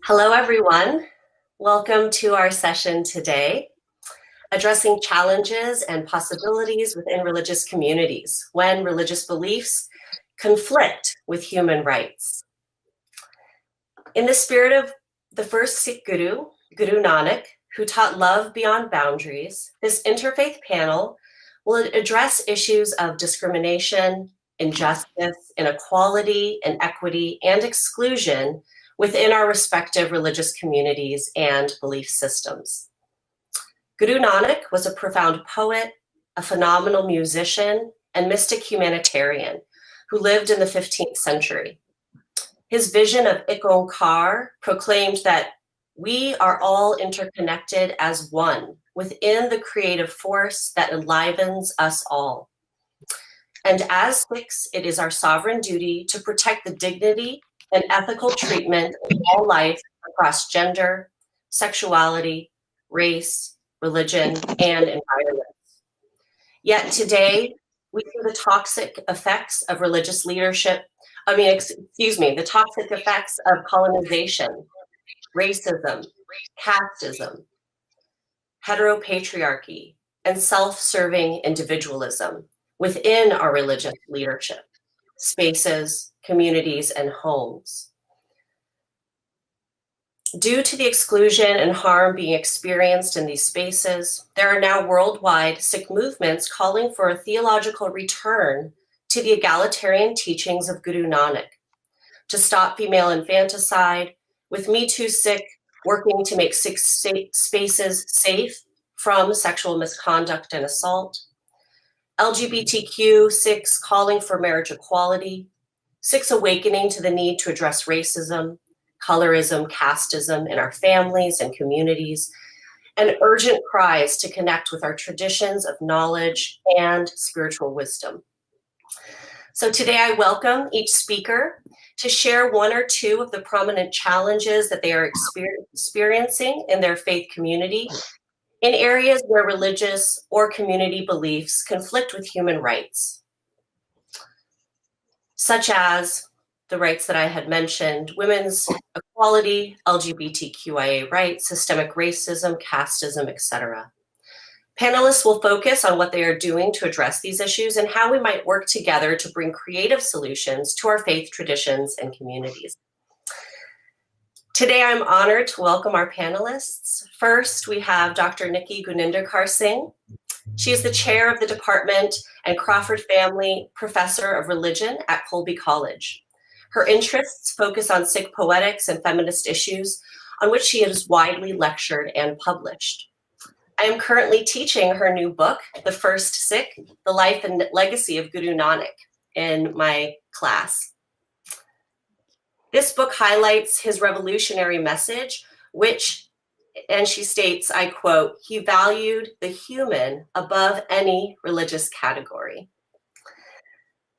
Hello, everyone. Welcome to our session today, addressing challenges and possibilities within religious communities when religious beliefs conflict with human rights. In the spirit of the first Sikh Guru, Guru Nanak, who taught love beyond boundaries, this interfaith panel will address issues of discrimination, injustice, inequality, inequity, and exclusion within our respective religious communities and belief systems. Guru Nanak was a profound poet, a phenomenal musician, and mystic humanitarian who lived in the 15th century. His vision of Ik Onkar proclaimed that we are all interconnected as one within the creative force that enlivens us all. And as Sikhs, it is our sovereign duty to protect the dignity and ethical treatment of all life across gender, sexuality, race, religion, and environment. Yet today, we see the toxic effects of religious leadership, the toxic effects of colonization, racism, casteism, heteropatriarchy, and self-serving individualism within our religious leadership, spaces, communities, and homes. Due to the exclusion and harm being experienced in these spaces, there are now worldwide Sikh movements calling for a theological return to the egalitarian teachings of Guru Nanak, to stop female infanticide, with Me Too Sikh working to make Sikh spaces safe from sexual misconduct and assault, LGBTQ Sikhs calling for marriage equality, Sikhs awakening to the need to address racism, colorism, casteism in our families and communities, and urgent cries to connect with our traditions of knowledge and spiritual wisdom. So today I welcome each speaker to share one or two of the prominent challenges that they are experiencing in their faith community in areas where religious or community beliefs conflict with human rights, such as the rights that I had mentioned: women's equality, LGBTQIA rights, systemic racism, casteism, etc. Panelists will focus on what they are doing to address these issues and how we might work together to bring creative solutions to our faith traditions and communities. Today, I'm honored to welcome our panelists. First, we have Dr. Nikky-Guninder Singh. She is the chair of the department and Crawford Family Professor of Religion at Colby College. Her interests focus on Sikh poetics and feminist issues, on which she has widely lectured and published. I am currently teaching her new book, The First Sikh, The Life and Legacy of Guru Nanak, in my class. This book highlights his revolutionary message, which, and she states, I quote, "He valued the human above any religious category."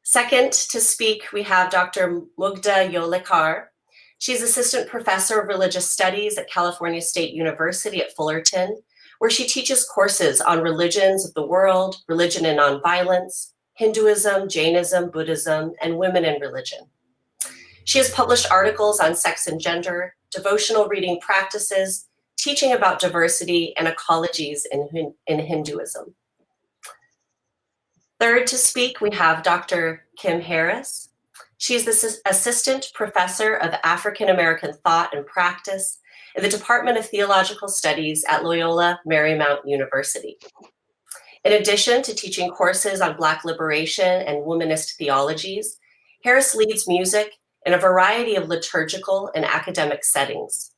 Second to speak, we have Dr. Mugdha Yeoleh. She's assistant professor of religious studies at California State University at Fullerton, where she teaches courses on religions of the world, religion and nonviolence, Hinduism, Jainism, Buddhism, and women in religion. She has published articles on sex and gender, devotional reading practices, teaching about diversity and ecologies in Hinduism. Third to speak, we have Dr. Kim Harris. She's the assistant professor of African American thought and practice in the Department of Theological Studies at Loyola Marymount University. In addition to teaching courses on Black liberation and womanist theologies, Harris leads music in a variety of liturgical and academic settings.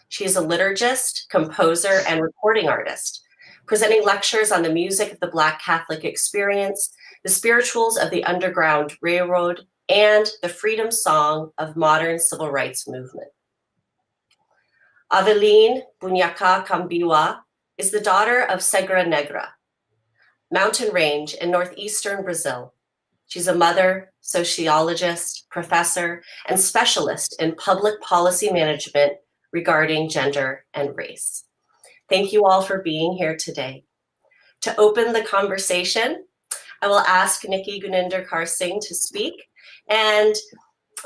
She is a liturgist, composer, and recording artist, presenting lectures on the music of the Black Catholic experience, the spirituals of the Underground Railroad, and the freedom song of modern civil rights movement. Avelin, Buniaca, Kambiwa is the daughter of Serra Negra, mountain range in northeastern Brazil. She's a mother, sociologist, professor, and specialist in public policy management regarding gender and race. Thank you all for being here today. To open the conversation, I will ask Nikky-Guninder Singh to speak. And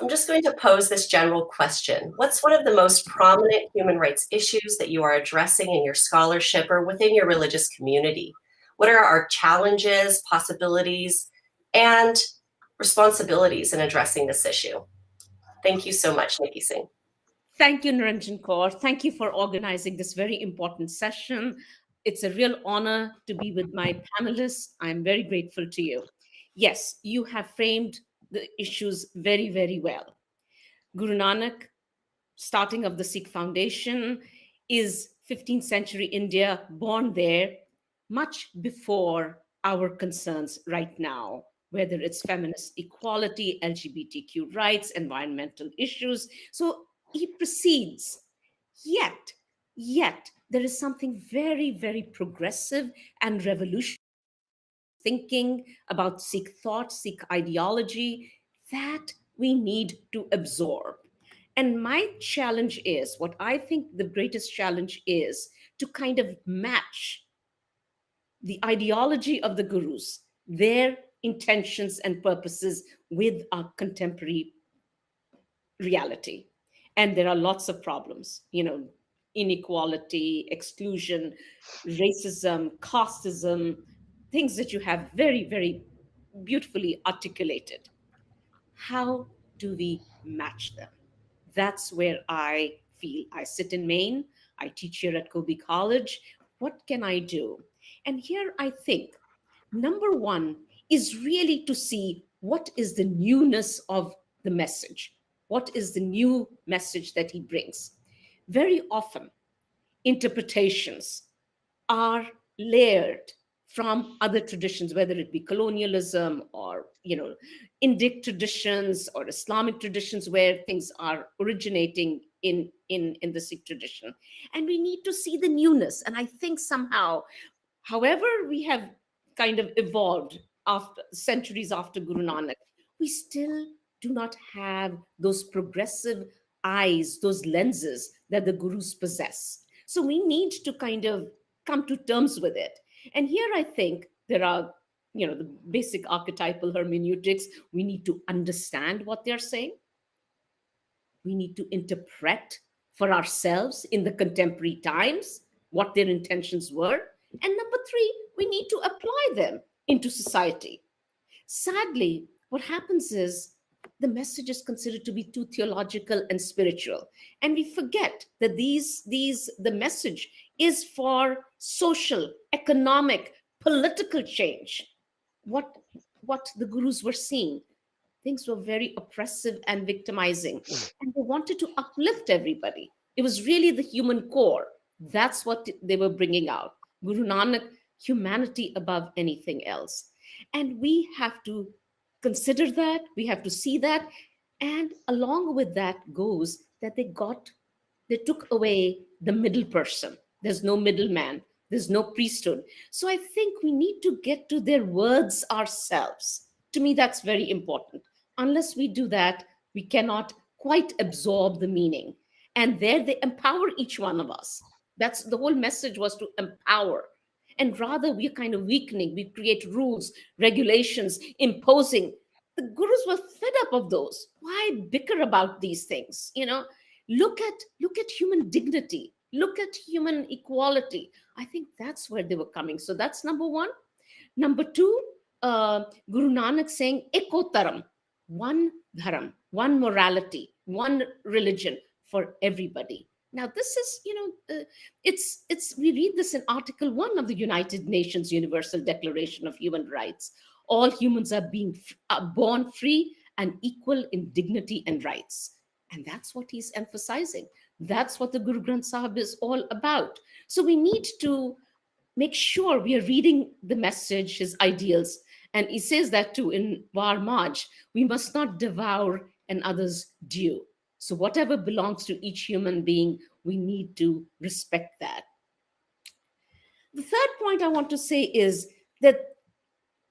I'm just going to pose this general question. What's one of the most prominent human rights issues that you are addressing in your scholarship or within your religious community? What are our challenges, possibilities, and responsibilities in addressing this issue? Thank you so much, Nikki Singh. Thank you, Nirinjan Kaur. Thank you for organizing this very important session. It's a real honor to be with my panelists. I'm very grateful to you. Yes, you have framed the issues very, very well. Guru Nanak, starting of the Sikh Foundation, is 15th century India, born there much before our concerns right now, whether it's feminist equality, LGBTQ rights, environmental issues. So he precedes. Yet, there is something very, very progressive and revolutionary thinking about Sikh thought, Sikh ideology that we need to absorb. And my challenge is, what I think the greatest challenge is, to kind of match the ideology of the gurus, their intentions and purposes with our contemporary reality. And there are lots of problems, inequality, exclusion, racism, casteism, things that you have very, very beautifully articulated. How do we match them? That's where I feel. I sit in Maine. I teach here at Kobe College. What can I do? And here I think number one is really to see what is the newness of the message. What is the new message that he brings? Very often, interpretations are layered from other traditions, whether it be colonialism or Indic traditions or Islamic traditions, where things are originating in the Sikh tradition. And we need to see the newness. And I think somehow, however we have kind of evolved after centuries after Guru Nanak, we still do not have those progressive eyes, those lenses that the gurus possess. So we need to kind of come to terms with it. And here I think there are, the basic archetypal hermeneutics. We need to understand what they're saying. We need to interpret for ourselves in the contemporary times what their intentions were. And number three, we need to apply them into society. Sadly, what happens is the message is considered to be too theological and spiritual. And we forget that the message is for social, economic, political change. What the gurus were seeing, things were very oppressive and victimizing. And they wanted to uplift everybody. It was really the human core. That's what they were bringing out. Guru Nanak, humanity above anything else. And we have to consider that, we have to see that. And along with that goes that they took away the middle person. There's no middleman, there's no priesthood. So I think we need to get to their words ourselves. To me, that's very important. Unless we do that, we cannot quite absorb the meaning. And there they empower each one of us. That's the whole message, was to empower. And rather, we're kind of weakening. We create rules, regulations, imposing. The gurus were fed up of those. Why bicker about these things? Look at human dignity. Look at human equality. I think that's where they were coming. So that's number one. Number two, Guru Nanak saying, Eko Taram, one dharam, one morality, one religion for everybody. Now, this is, we read this in Article 1 of the United Nations Universal Declaration of Human Rights. All humans are born free and equal in dignity and rights. And that's what he's emphasizing. That's what the Guru Granth Sahib is all about. So we need to make sure we are reading the message, his ideals. And he says that too in Var Maj, we must not devour another's due. So whatever belongs to each human being, we need to respect that. The third point I want to say is that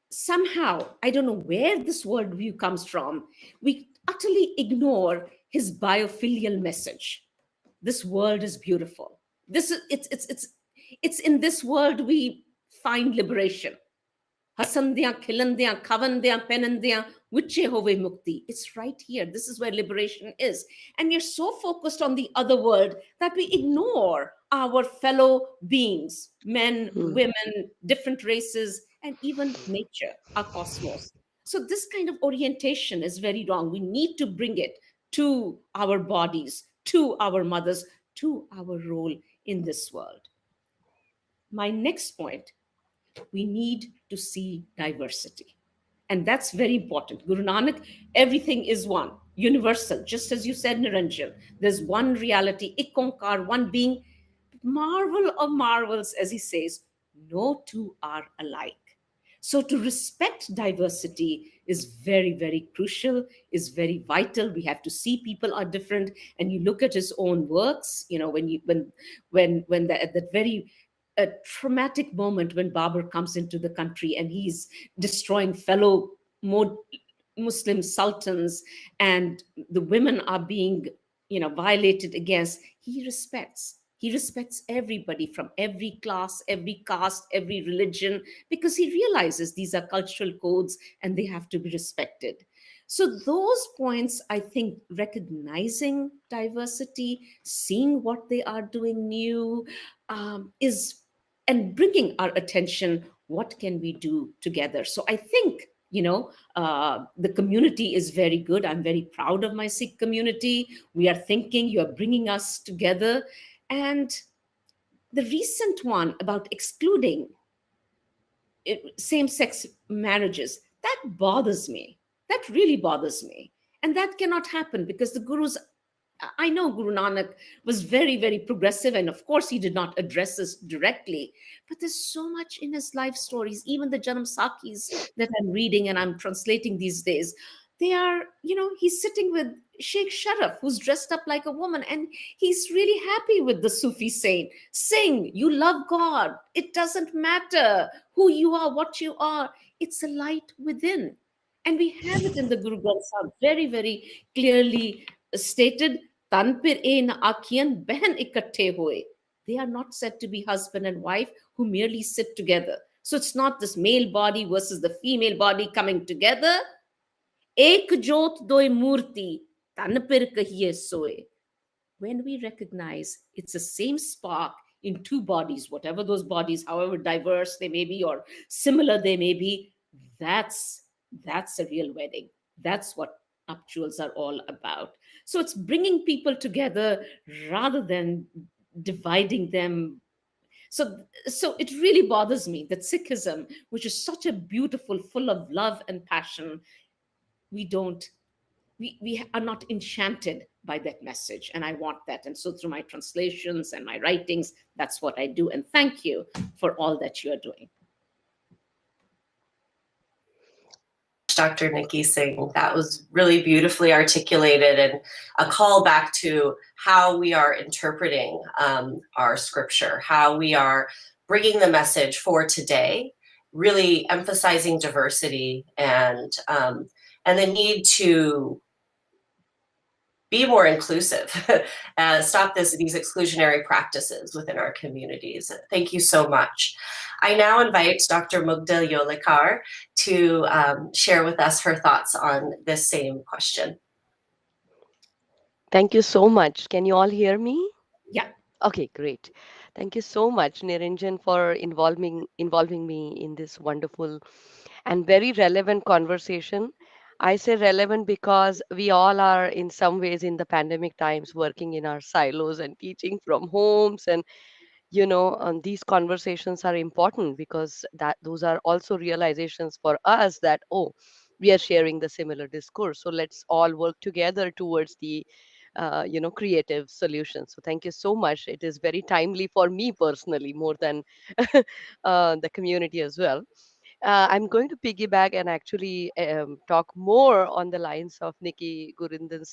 somehow, I don't know where this worldview comes from, we utterly ignore his biofilial message. This world is beautiful. It's in this world we find liberation. Hasandiyan, khilandiyan, kavandiyan, penandiyan, viche hove mukti. It's right here. This is where liberation is. And we're so focused on the other world that we ignore our fellow beings, men, women, different races, and even nature, our cosmos. So this kind of orientation is very wrong. We need to bring it to our bodies, to our mothers, to our role in this world. My next point, we need to see diversity. And that's very important. Guru Nanak, everything is one, universal. Just as you said, Nirinjan, there's one reality, Ik Onkar, one being, marvel of marvels, as he says, no two are alike. So to respect diversity is very, very crucial, is very vital. We have to see people are different. And you look at his own works, you know, at that very a traumatic moment when Babur comes into the country and he's destroying fellow Muslim sultans, and the women are being, you know, violated against. He respects everybody from every class, every caste, every religion, because he realizes these are cultural codes and they have to be respected. So those points, I think, recognizing diversity, seeing what they are doing new, is and bringing our attention, what can we do together? So I think, you know, the community is very good. I'm very proud of my Sikh community. We are thinking, you are bringing us together. And the recent one about excluding same-sex marriages, that bothers me. That really bothers me. And that cannot happen because the Guru's, I know Guru Nanak was very, very progressive, and of course he did not address this directly, but there's so much in his life stories, even the Janam Sakis that I'm reading and I'm translating these days. They are, you know, he's sitting with Sheikh Sharaf, who's dressed up like a woman, and he's really happy with the Sufi saint. Sing, you love God. It doesn't matter who you are, what you are. It's a light within. And we have it in the Guru Granth Sahib very, very clearly stated, "Tan pir e na akhiyan behan ikatte hoye." They are not said to be husband and wife who merely sit together. So it's not this male body versus the female body coming together. Ek jot doy murti, tan pir kahiye soye. When we recognize it's the same spark in two bodies, whatever those bodies, however diverse they may be or similar they may be, that's a real wedding. That's what nuptials are all about. So it's bringing people together rather than dividing them. So it really bothers me that Sikhism, which is such a beautiful, full of love and passion, we are not enchanted by that message. And I want that. And so through my translations and my writings, that's what I do. And thank you for all that you are doing. Dr. Nikki Singh. That was really beautifully articulated and a call back to how we are interpreting our scripture, how we are bringing the message for today, really emphasizing diversity and the need to be more inclusive, stop these exclusionary practices within our communities. Thank you so much. I now invite Dr. Mugdha Yeoleh to share with us her thoughts on this same question. Thank you so much. Can you all hear me? Yeah. Okay, great. Thank you so much, Nirinjan, for involving me in this wonderful and very relevant conversation. I say relevant because we all are in some ways in the pandemic times working in our silos and teaching from homes, and these conversations are important because those are also realizations for us that, oh, we are sharing the similar discourse, so let's all work together towards the creative solutions. So thank you so much. It is very timely for me personally, more than the community as well. I'm going to piggyback and actually talk more on the lines of Nikky-Guninder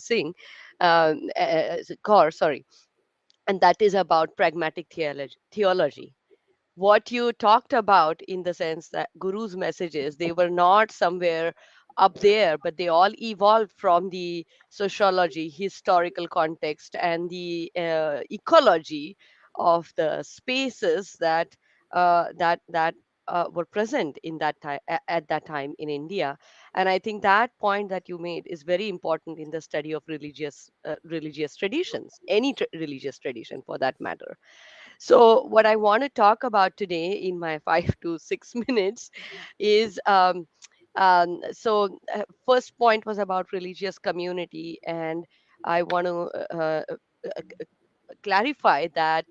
Singh, Kaur, sorry, and that is about pragmatic theology. What you talked about, in the sense that Guru's messages, they were not somewhere up there, but they all evolved from the sociology, historical context, and the ecology of the spaces that were present in that time at that time in India. And I think that point that you made is very important in the study of religious traditions, any religious tradition for that matter. So, what I want to talk about today in my 5 to 6 minutes is first point was about religious community, and I want to clarify that,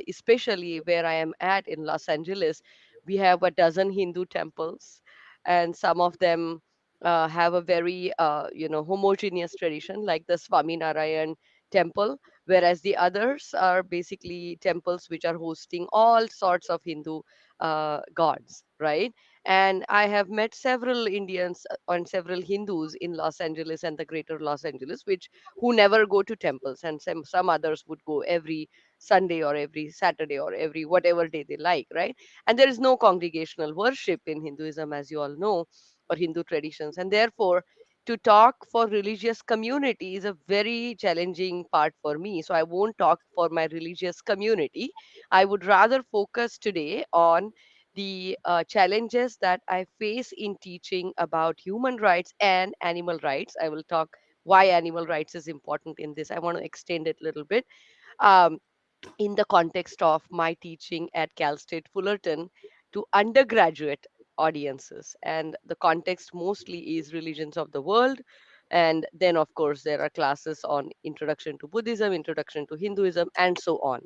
especially where I am at in Los Angeles, we have a dozen Hindu temples, and some of them have a very homogeneous tradition, like the Swaminarayan temple, whereas the others are basically temples which are hosting all sorts of Hindu gods, right? And I have met several Indians and several Hindus in Los Angeles and the greater Los Angeles, which who never go to temples, and some others would go every Sunday or every Saturday or every whatever day they like, right? And there is no congregational worship in Hinduism, as you all know, or Hindu traditions, and therefore to talk for religious community is a very challenging part for me. So I won't talk for my religious community. I would rather focus today on the challenges that I face in teaching about human rights and animal rights. I will talk why animal rights is important in this. I want to extend it a little bit. Um, in the context of my teaching at Cal State Fullerton to undergraduate audiences. And the context mostly is religions of the world. And then, of course, there are classes on introduction to Buddhism, introduction to Hinduism, and so on.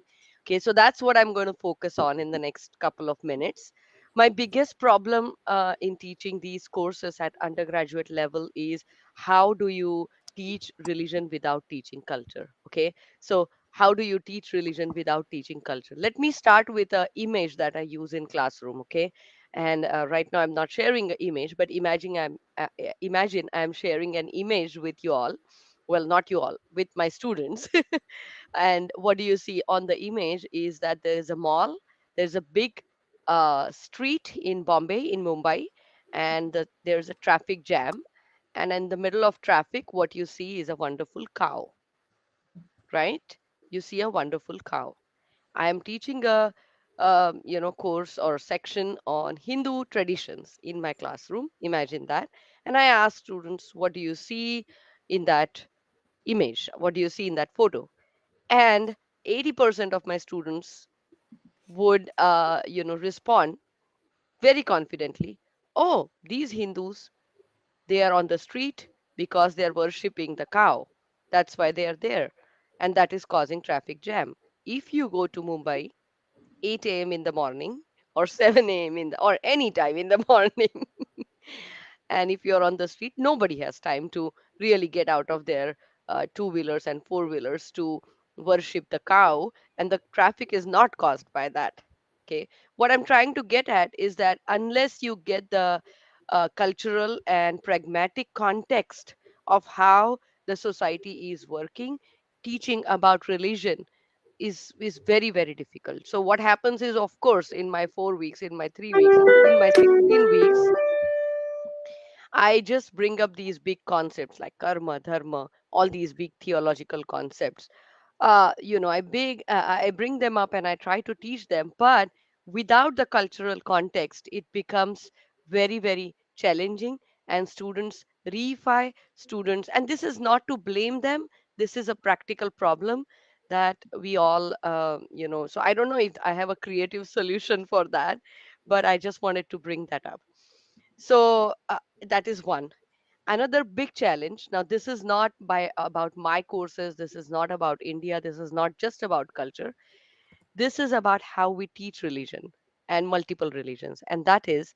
Okay, so that's what I'm going to focus on in the next couple of minutes. My biggest problem in teaching these courses at undergraduate level is how do you teach religion without teaching culture? Okay, so how do you teach religion without teaching culture? Let me start with an image that I use in classroom. Okay, and right now I'm not sharing an image, but imagine I'm sharing an image with you all. Well, not you all, with my students. And what do you see on the image is that there is a mall, there's a big street in Bombay, in Mumbai, and there's a traffic jam. And in the middle of traffic, what you see is a wonderful cow, right? You see a wonderful cow. I am teaching a course or section on Hindu traditions in my classroom. Imagine that, and I ask students, "What do you see in that image? What do you see in that photo?" And 80% of my students would respond very confidently, "Oh, these Hindus, they are on the street because they are worshipping the cow. That's why they are there, and that is causing traffic jam." If you go to Mumbai 8 a.m. in the morning or 7 a.m. or any time in the morning, and if you're on the street, nobody has time to really get out of their two-wheelers and four-wheelers to worship the cow, and the traffic is not caused by that. Okay, what I'm trying to get at is that unless you get the cultural and pragmatic context of how the society is working, teaching about religion is very very difficult. So what happens is, of course, in my 4 weeks, in my 3 weeks, in my 16 weeks, I just bring up these big concepts like karma, dharma, all these big theological concepts. I bring them up and I try to teach them, but without the cultural context, it becomes very, very challenging, and students reify students. And this is not to blame them. This is a practical problem that we all, So I don't know if I have a creative solution for that, but I just wanted to bring that up. So that is one. Another big challenge. Now, this is not about my courses. This is not about India. This is not just about culture. This is about how we teach religion and multiple religions. And that is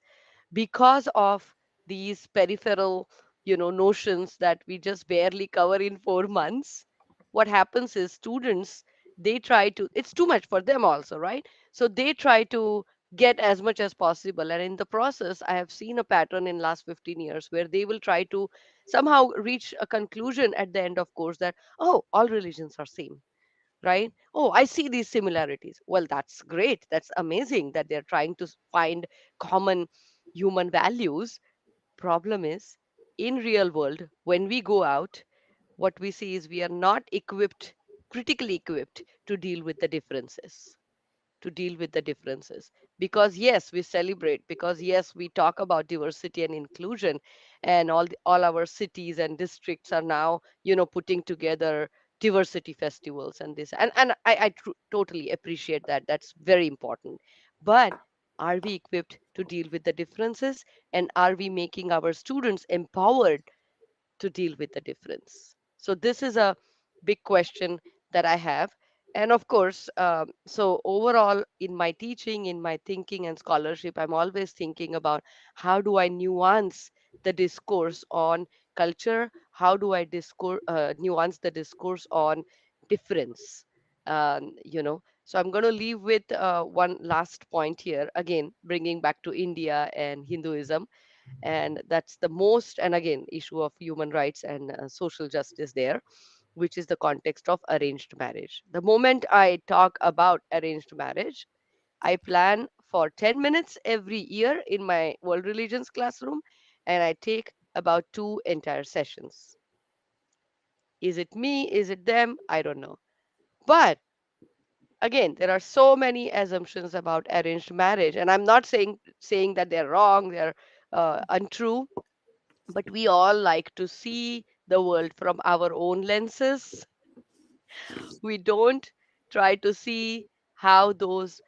because of these peripheral notions that we just barely cover in 4 months. What happens is students, they try to, it's too much for them also, right? So they try to get as much as possible, and in the process I have seen a pattern in last 15 years where they will try to somehow reach a conclusion at the end of course that, oh, all religions are same, right? Oh, I see these similarities. Well, that's great, that's amazing that they're trying to find common human values. Problem is, in real world, when we go out, what we see is we are not equipped, critically equipped, to deal with the differences. to deal with the differences. Because yes, we celebrate, because yes, we talk about diversity and inclusion, and all our cities and districts are now, putting together diversity festivals and this, and I totally appreciate that. That's very important. But are we equipped to deal with the differences, and are we making our students empowered to deal with the difference? So this is a big question that I have. And of course, so overall in my teaching, in my thinking and scholarship, I'm always thinking about how do I nuance the discourse on culture? How do I nuance the discourse on difference? So I'm going to leave with one last point here, again, bringing back to India and Hinduism, and that's the most, and again, issue of human rights and social justice there, which is the context of arranged marriage. The moment I talk about arranged marriage, I plan for 10 minutes every year in my world religions classroom, and I take about 2 entire sessions. Is it me? Is it them? I don't know. But again, there are so many assumptions about arranged marriage, and I'm not saying that they're wrong, they're untrue, but we all like to see the world from our own lenses. We don't try to see how those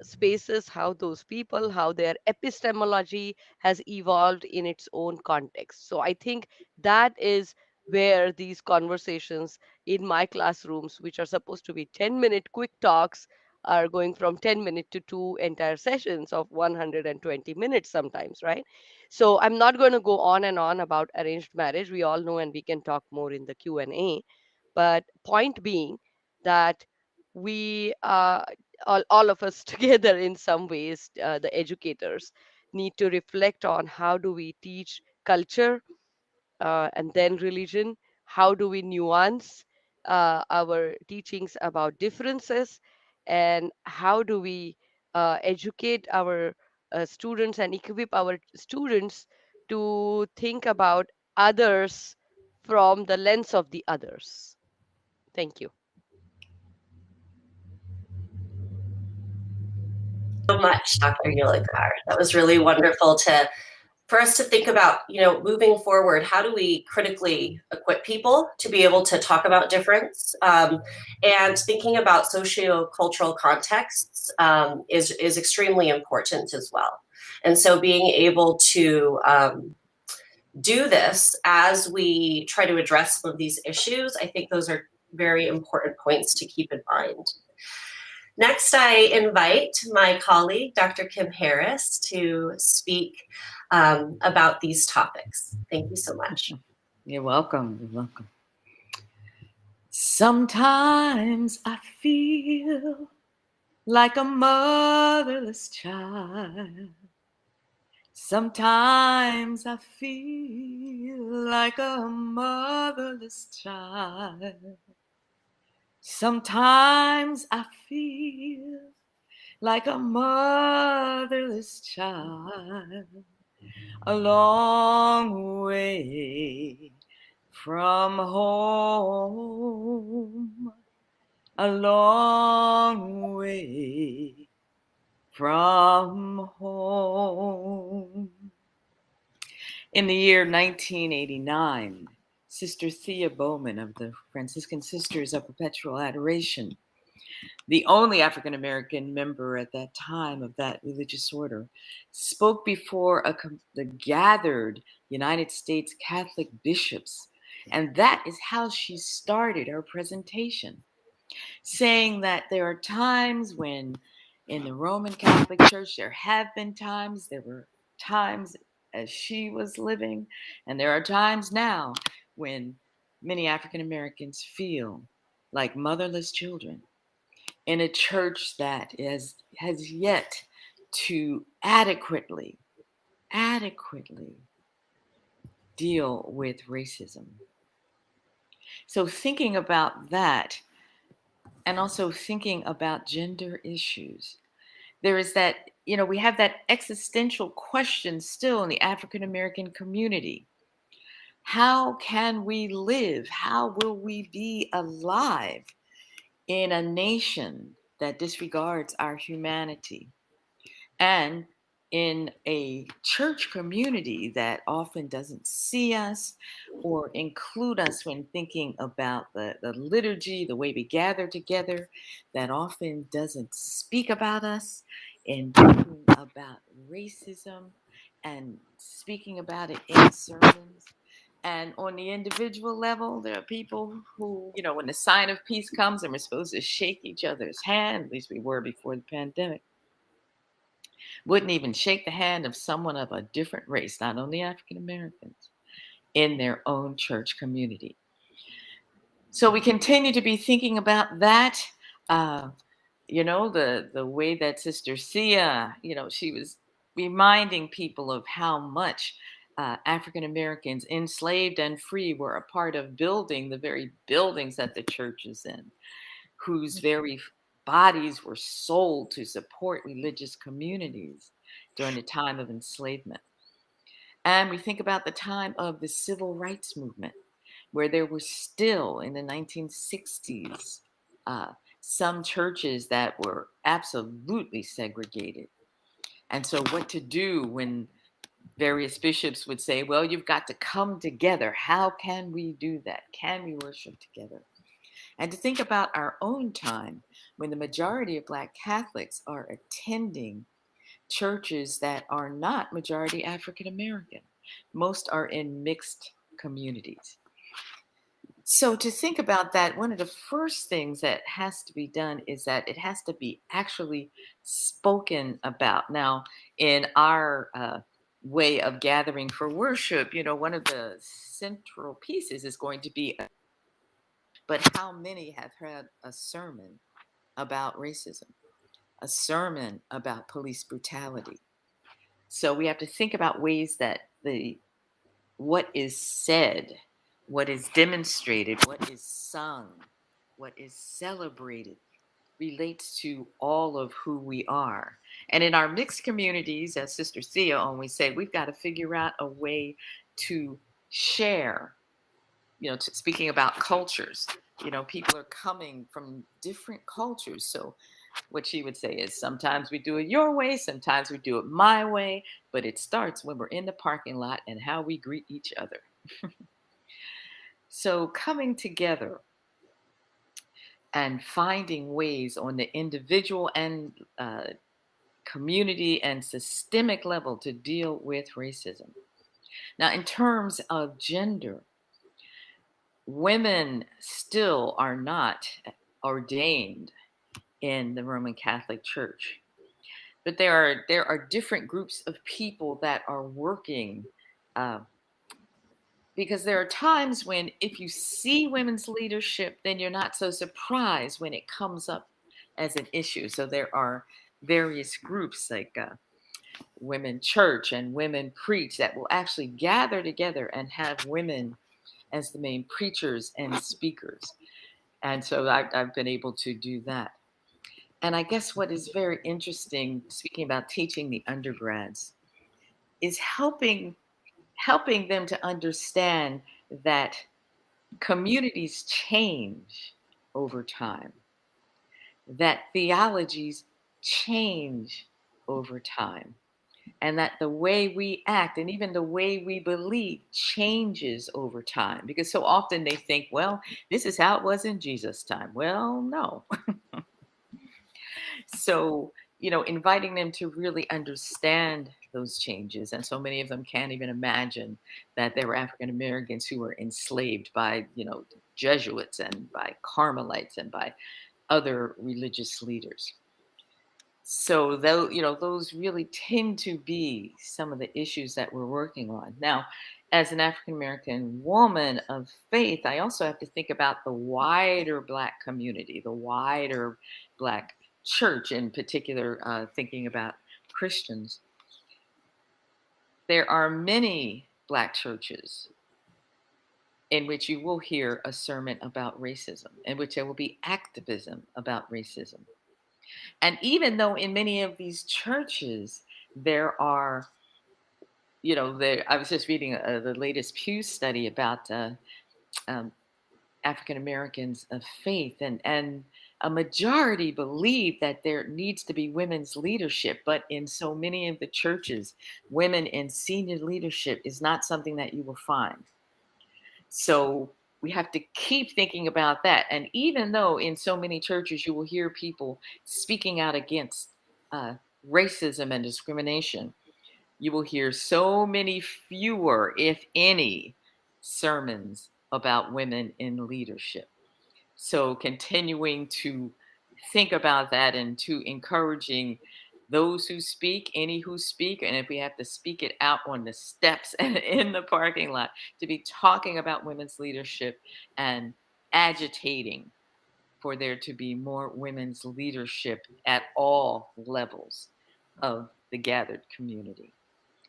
spaces, how those people, how their epistemology has evolved in its own context. So I think that is where these conversations in my classrooms, which are supposed to be 10-minute quick talks, are going from 10 minutes to 2 entire sessions of 120 minutes sometimes, right? So I'm not going to go on and on about arranged marriage. We all know, and we can talk more in the Q&A. But point being that we all of us together in some ways, the educators need to reflect on how do we teach culture and then religion, how do we nuance our teachings about differences, and how do we educate our students and equip our students to think about others from the lens of the others. Thank you. So much, Dr. Yeoleh. That was really wonderful for us to think about, moving forward. How do we critically equip people to be able to talk about difference? And thinking about socio-cultural contexts is extremely important as well. And so being able to do this as we try to address some of these issues, I think those are very important points to keep in mind. Next, I invite my colleague, Dr. Kim Harris, to speak about these topics. Thank you so much. You're welcome. You're welcome. Sometimes I feel like a motherless child. Sometimes I feel like a motherless child. Sometimes I feel like a motherless child, a long way from home, a long way from home. In the year 1989, Sister Thea Bowman of the Franciscan Sisters of Perpetual Adoration, the only African American member at that time of that religious order, spoke before the gathered United States Catholic bishops. And that is how she started her presentation, saying that there are times when in the Roman Catholic Church, there were times as she was living, and there are times now when many African Americans feel like motherless children in a church that has yet to adequately deal with racism. So thinking about that, and also thinking about gender issues, there is that, we have that existential question still in the African American community. How can we live? How will we be alive in a nation that disregards our humanity. And in a church community that often doesn't see us or include us when thinking about the liturgy, the way we gather together, that often doesn't speak about us in thinking about racism and speaking about it in sermons. And on the individual level, there are people who, when the sign of peace comes and we're supposed to shake each other's hand, at least we were before the pandemic, wouldn't even shake the hand of someone of a different race, not only African Americans, in their own church community. So we continue to be thinking about that. The way that Sister Sia, she was reminding people of how much African Americans, enslaved and free, were a part of building the very buildings that the church is in, whose very bodies were sold to support religious communities during the time of enslavement. And we think about the time of the civil rights movement, where there were still, in the 1960s, some churches that were absolutely segregated. And so what to do when various bishops would say, well, you've got to come together. How can we do that? Can we worship together? And to think about our own time when the majority of Black Catholics are attending churches that are not majority African American. Most are in mixed communities. So to think about that, one of the first things that has to be done is that it has to be actually spoken about. Now, in our way of gathering for worship, one of the central pieces is going to be, but how many have heard a sermon about racism, a sermon about police brutality? So we have to think about ways that what is said, what is demonstrated, what is sung, what is celebrated relates to all of who we are. And in our mixed communities, as Sister Sia always said, we've got to figure out a way to share, speaking about cultures, people are coming from different cultures. So what she would say is sometimes we do it your way, sometimes we do it my way, but it starts when we're in the parking lot and how we greet each other. So coming together and finding ways on the individual and community and systemic level to deal with racism. Now, in terms of gender, women still are not ordained in the Roman Catholic Church. But there are different groups of people that are working, because there are times when if you see women's leadership, then you're not so surprised when it comes up as an issue. So there are various groups like Women Church and Women Preach that will actually gather together and have women as the main preachers and speakers. And so I've been able to do that. And I guess what is very interesting, speaking about teaching the undergrads, is helping them to understand that communities change over time, that theologies change over time, and that the way we act and even the way we believe changes over time. Because so often they think, well, this is how it was in Jesus' time. Well, no. So, inviting them to really understand those changes. And so many of them can't even imagine that there were African Americans who were enslaved by, Jesuits and by Carmelites and by other religious leaders. So those really tend to be some of the issues that we're working on. Now, as an African American woman of faith, I also have to think about the wider Black community, the wider Black church, in particular, thinking about Christians. There are many Black churches in which you will hear a sermon about racism, in which there will be activism about racism. And even though in many of these churches, there are, I was just reading the latest Pew study about African Americans of faith, and a majority believe that there needs to be women's leadership, but in so many of the churches, women in senior leadership is not something that you will find. So we have to keep thinking about that. And even though in so many churches you will hear people speaking out against racism and discrimination, you will hear so many fewer, if any, sermons about women in leadership. So continuing to think about that and to encouraging those who speak, any who speak, and if we have to speak it out on the steps and in the parking lot, to be talking about women's leadership and agitating for there to be more women's leadership at all levels of the gathered community.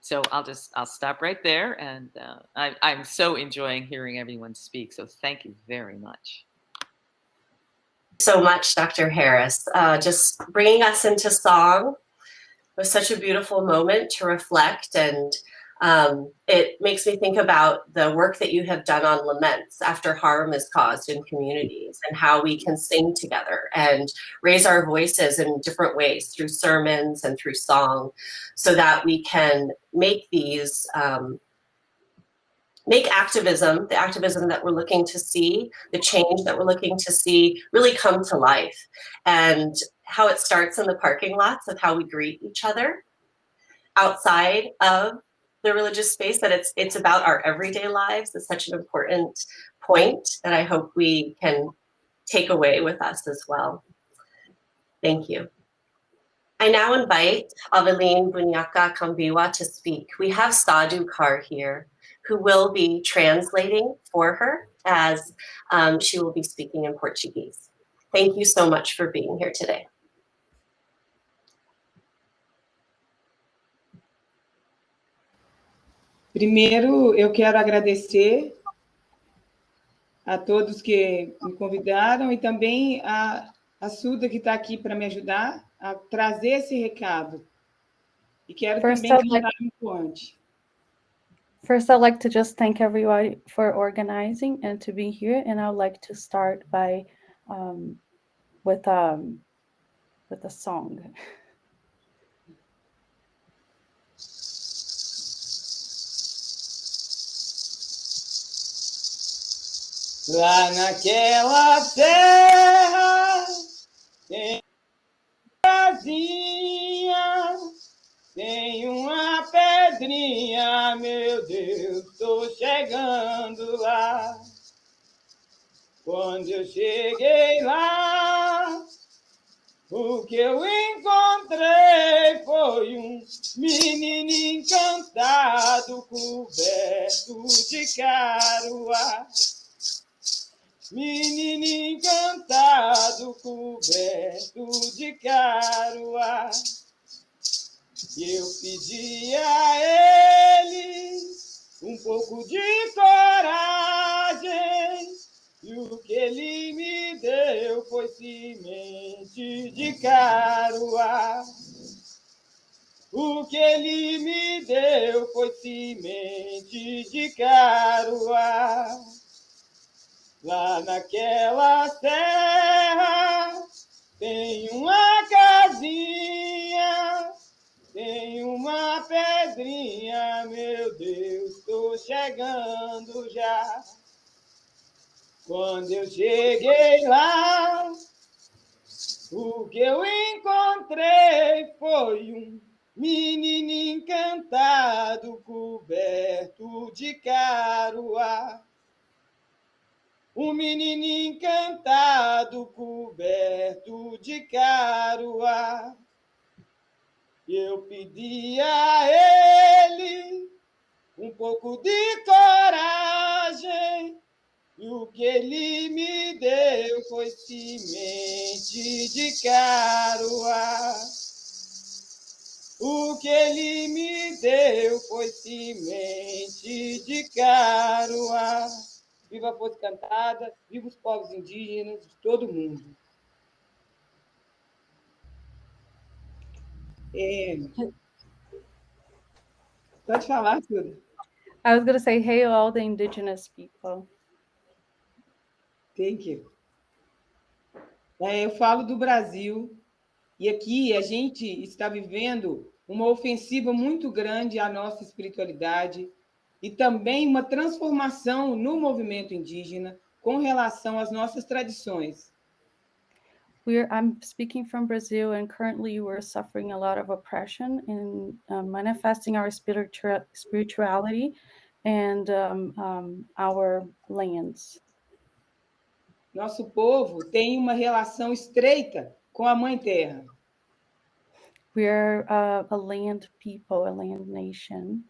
So I'll stop right there, and I'm so enjoying hearing everyone speak. So thank you very much. So much, Dr. Harris. Just bringing us into song was such a beautiful moment to reflect, and it makes me think about the work that you have done on laments after harm is caused in communities, and how we can sing together and raise our voices in different ways through sermons and through song, so that we can make these make activism, the activism that we're looking to see, the change that we're looking to see, really come to life. And how it starts in the parking lots of how we greet each other outside of the religious space, that it's about our everyday lives is such an important point that I hope we can take away with us as well. Thank you. I now invite Avelin, Buniaca, Kambiwa to speak. We have Sadhu Kaur here, who will be translating for her as she will be speaking in Portuguese. Thank you so much for being here today. Primeiro, eu quero agradecer a todos que me convidaram e também a Suda, que está aqui para me ajudar a trazer esse recado. E quero também cantar um poante. First, I'd like to just thank everybody for organizing and to be here. And I'd like to start by with a song. Lá naquela terra tem uma casinha, tem uma pedrinha, meu Deus, tô chegando lá. Quando eu cheguei lá, o que eu encontrei foi um menino encantado, coberto de caruá. Menino encantado, coberto de caruá. Eu pedi a ele um pouco de coragem, e o que ele me deu foi semente de caruá. O que ele me deu foi semente de caruá. Lá naquela terra tem uma casinha, tem uma pedrinha, meu Deus, tô chegando já. Quando eu cheguei lá, o que eu encontrei foi um menino encantado, coberto de caruá. Um menino encantado, coberto de caruá. Eu pedi a ele um pouco de coragem, e o que ele me deu foi semente de caruá. O que ele me deu foi semente de caruá. Viva a Força Cantada, viva os povos indígenas, de todo mundo. Pode falar, Suda. I was going to say, hail all the indigenous people. Thank you. Eu falo do Brasil, e aqui a gente está vivendo uma ofensiva muito grande à nossa espiritualidade e também uma transformação no movimento indígena com relação às nossas tradições. I'm speaking from Brazil, and currently we're suffering a lot of oppression in manifesting our spirituality and our lands. Nosso povo tem uma relação estreita com a Mãe Terra. We're a land people, a land nation.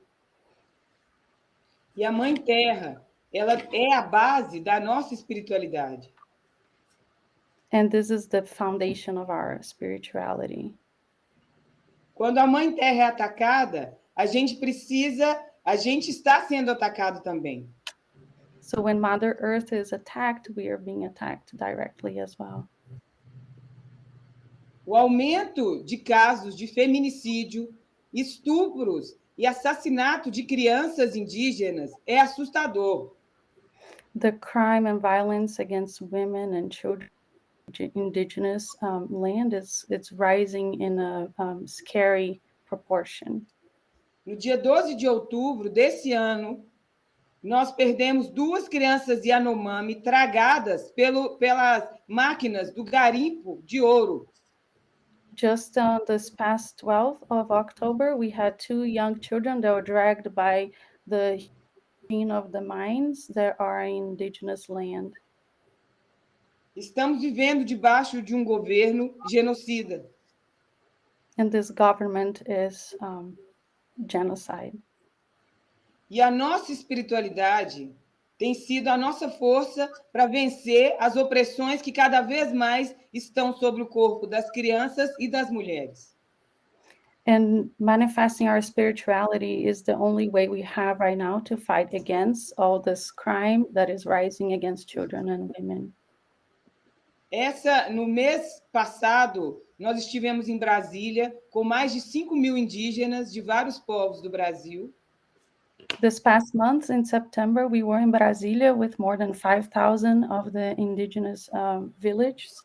E a Mãe Terra, ela é a base da nossa espiritualidade. And this is the foundation of our spirituality. Quando a Mãe Terra é atacada, a gente está sendo atacado também. So when Mother Earth is attacked, we are being attacked directly as well. O aumento de casos de feminicídio, estupros e assassinato de crianças indígenas é assustador. The crime and violence against women and children indigenous land it's rising in a scary proportion. No dia 12 de outubro desse ano, nós perdemos 2 crianças Yanomami tragadas pelas máquinas do garimpo de ouro. Just on this past 12th of October, we had 2 young children that were dragged by the machine of the mines that are in indigenous land. Estamos vivendo debaixo de um governo genocida. And this government is genocide. E a nossa espiritualidade tem sido a nossa força para vencer as opressões que cada vez mais estão sobre o corpo das crianças e das mulheres. And manifesting our spirituality is the only way we have right now to fight against all this crime that is rising against children and women. No mês passado, nós estivemos em Brasília com mais de 5.000 indígenas de vários povos do Brasil. This past month, in September, we were in Brasilia with more than 5,000 of the indigenous villages.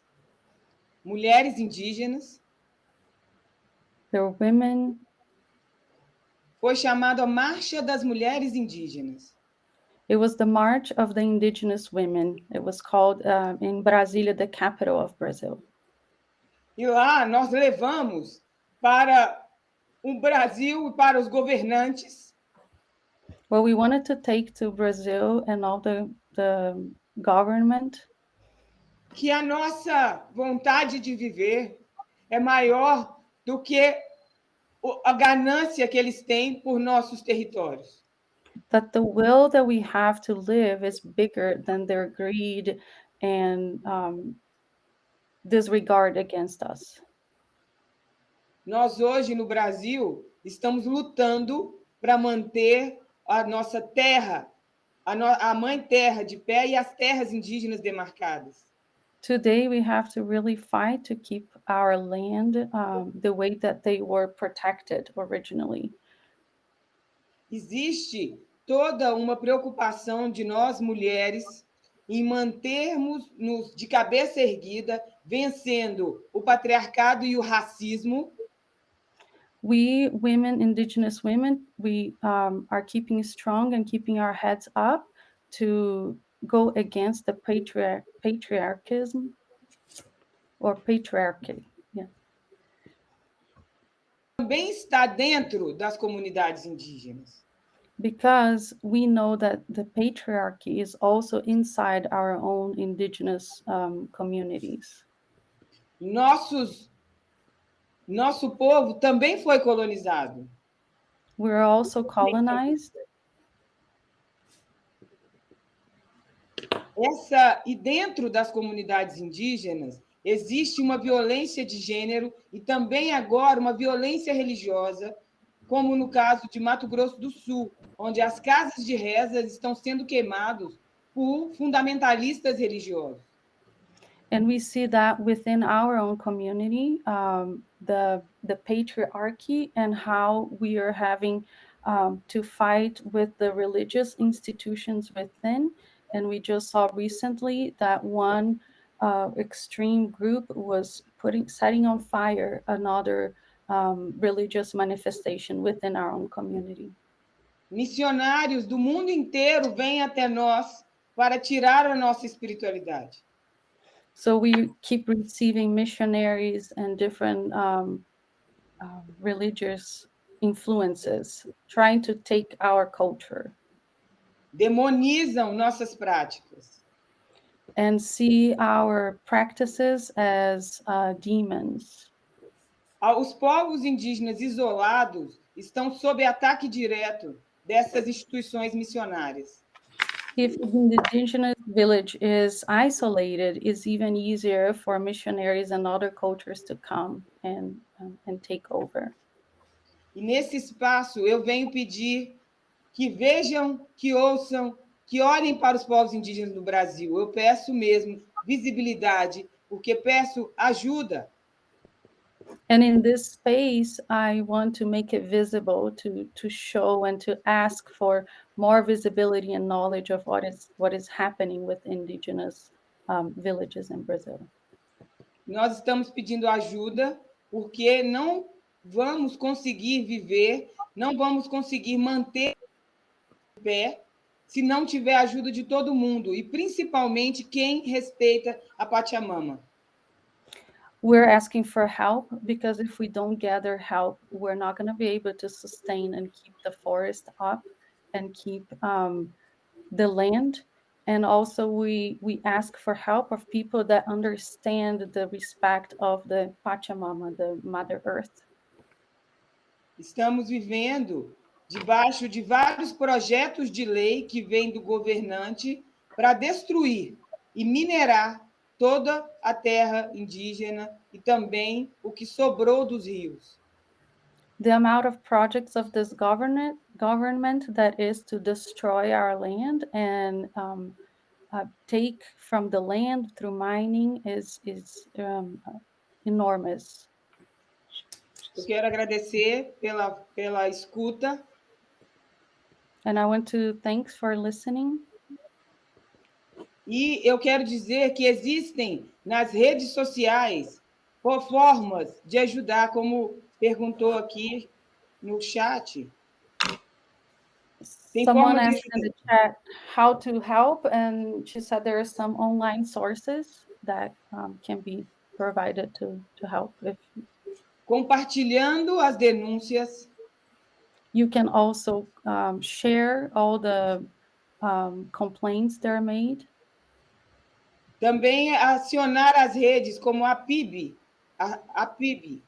Mulheres indígenas. There were women. Foi chamado a Marcha das Mulheres Indígenas. It was the March of the Indigenous Women. It was called in Brasília, the capital of Brazil. E lá nós levamos para o Brasil e para os governantes. Well, we wanted to take to Brazil and all the government que a nossa vontade de viver é maior do que a ganância que eles têm por nossos territórios. That the will that we have to live is bigger than their greed and disregard against us. Nós hoje no Brasil estamos lutando para manter a nossa terra, a mãe terra de pé e as terras indígenas demarcadas. Today we have to really fight to keep our land the way that they were protected originally. Existe toda uma preocupação de nós mulheres em mantermos-nos de cabeça erguida, vencendo o patriarcado e o racismo. We women, indigenous women, we are keeping strong and keeping our heads up to go against the patriarchism or patriarchy. Yeah. Também está dentro das comunidades indígenas. Because we know that the patriarchy is also inside our own indigenous communities. Nosso povo também foi colonizado. We're also colonized. E dentro das comunidades indígenas existe uma violência de gênero e também agora uma violência religiosa, como no caso de Mato Grosso do Sul, onde as casas de rezas estão sendo queimadas por fundamentalistas religiosos. And we see that within our own community, the patriarchy and how we are having to fight with the religious institutions within. And we just saw recently that one extreme group was setting on fire another religious manifestation within our own community. Missionários do mundo inteiro vêm até nós para tirar a nossa espiritualidade. So we keep receiving missionaries and different religious influences trying to take our culture. Demonizam nossas práticas. And see our practices as demons. Os povos indígenas isolados estão sob ataque direto dessas instituições missionárias. If the indigenous village is isolated, it's even easier for missionaries and other cultures to come and take over. E nesse espaço eu venho pedir que vejam, que ouçam, que olhem para os povos indígenas do Brasil. Eu peço mesmo visibilidade, porque peço ajuda. And in this space, I want to make it visible, to show and to ask for more visibility and knowledge of what is happening with indigenous villages in Brazil. Nós estamos pedindo ajuda porque não vamos conseguir viver, não vamos conseguir manter em pé se não tiver ajuda de todo mundo, e principalmente quem respeita a Pachamama. We're asking for help because if we don't gather help, we're not going to be able to sustain and keep the forest up and keep the land. And also we ask for help of people that understand the respect of the Pachamama, the Mother Earth. Estamos vivendo debaixo de vários projetos de lei que vêm do governante para destruir e minerar toda a terra indígena e também o que sobrou dos rios. The amount of projects of this government that is to destroy our land and take from the land through mining is enormous. Eu quero agradecer pela escuta. And I want to thanks for listening. E eu quero dizer que existem nas redes sociais formas de ajudar, como perguntou aqui no chat. Tem Someone forma de asked in the chat how to help, and she said there are some online sources that can be provided to help. If compartilhando as denúncias. You can also share all the complaints that are made. Também acionar as redes como a PIB. A PIB.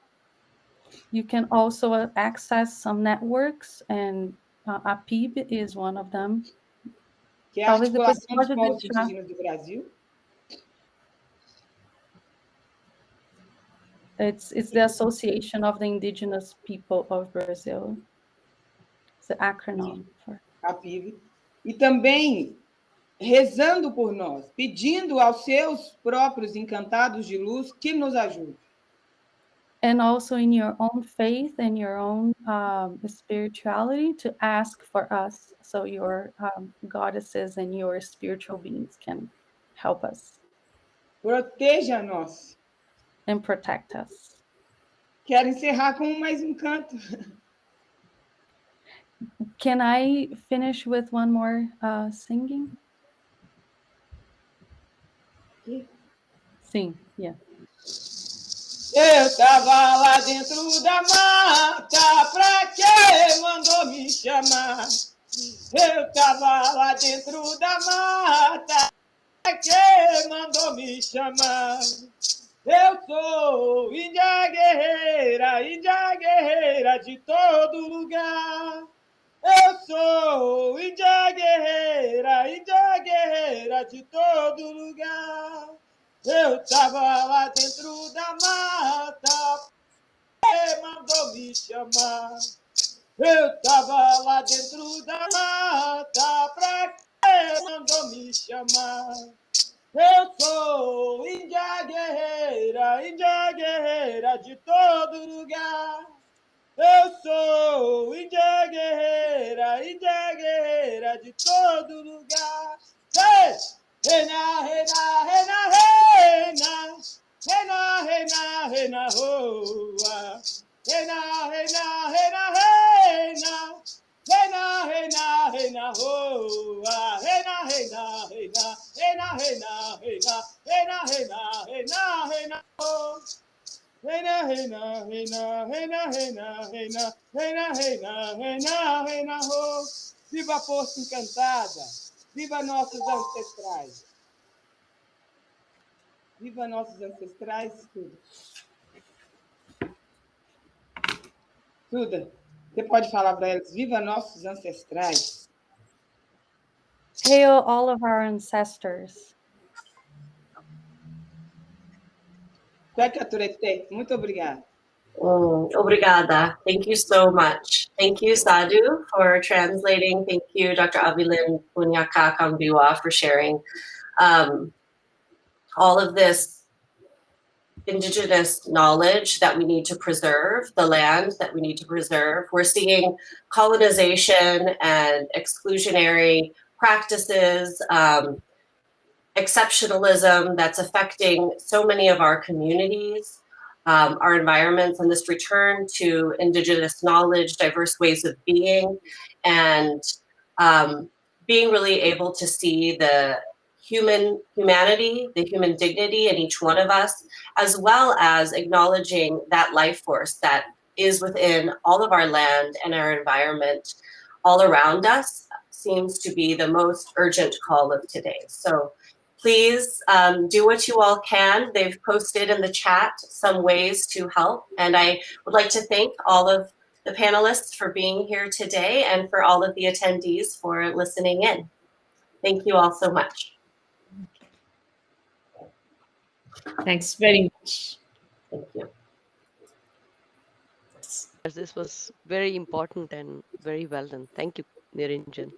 You can also access some networks, and a PIB is one of them. Que é a Articulação dos Povos Indígenas do Brasil. It's the Association of the Indigenous People of Brazil. It's the acronym for a PIB. E também rezando por nós, pedindo aos seus próprios encantados de luz que nos ajudem. And also in your own faith and your own spirituality to ask for us, so your goddesses and your spiritual beings can help us. Proteja-nos. And protect us. Quero encerrar com mais um canto. Can I finish with one more singing? Sim, yeah. Eu tava lá dentro da mata, pra que mandou me chamar? Eu tava lá dentro da mata, pra que mandou me chamar? Eu sou índia guerreira de todo lugar. Eu sou índia guerreira de todo lugar. Eu tava lá dentro da mata, que mandou me chamar. Eu tava lá dentro da mata, pra que mandou me chamar. Eu sou índia guerreira de todo lugar. Eu sou índia guerreira de todo lugar. Hey! Hey na, hey na, hey na, hey! na ho, hey na hey na hey na hey na. Hey na hey na hey na ho, hey na hey na hey na hey na hey na hey na hey na hey na hey na hey na ho. Hey na hey na hey na hey na hey na hey na hey na hey na hey na hey na ho. Viva a força encantada, viva nossos ancestrais. Viva nossos ancestrais, tudo. Tudo. Você pode falar para eles, viva nossos ancestrais. Hail all of our ancestors. Muito obrigada. Obrigada. Thank you so much. Thank you, Sadhu, for translating. Thank you, Dr. Avelin, Buniaca, Kambiwa, for sharing all of this indigenous knowledge that we need to preserve, the land that we need to preserve. We're seeing colonization and exclusionary practices, exceptionalism that's affecting so many of our communities, our environments, and this return to indigenous knowledge, diverse ways of being, and being really able to see the humanity, the human dignity in each one of us, as well as acknowledging that life force that is within all of our land and our environment all around us seems to be the most urgent call of today. So please do what you all can. They've posted in the chat some ways to help. And I would like to thank all of the panelists for being here today and for all of the attendees for listening in. Thank you all so much. Thanks very much. Thank you. This was very important and very well done. Thank you, Nirinjan.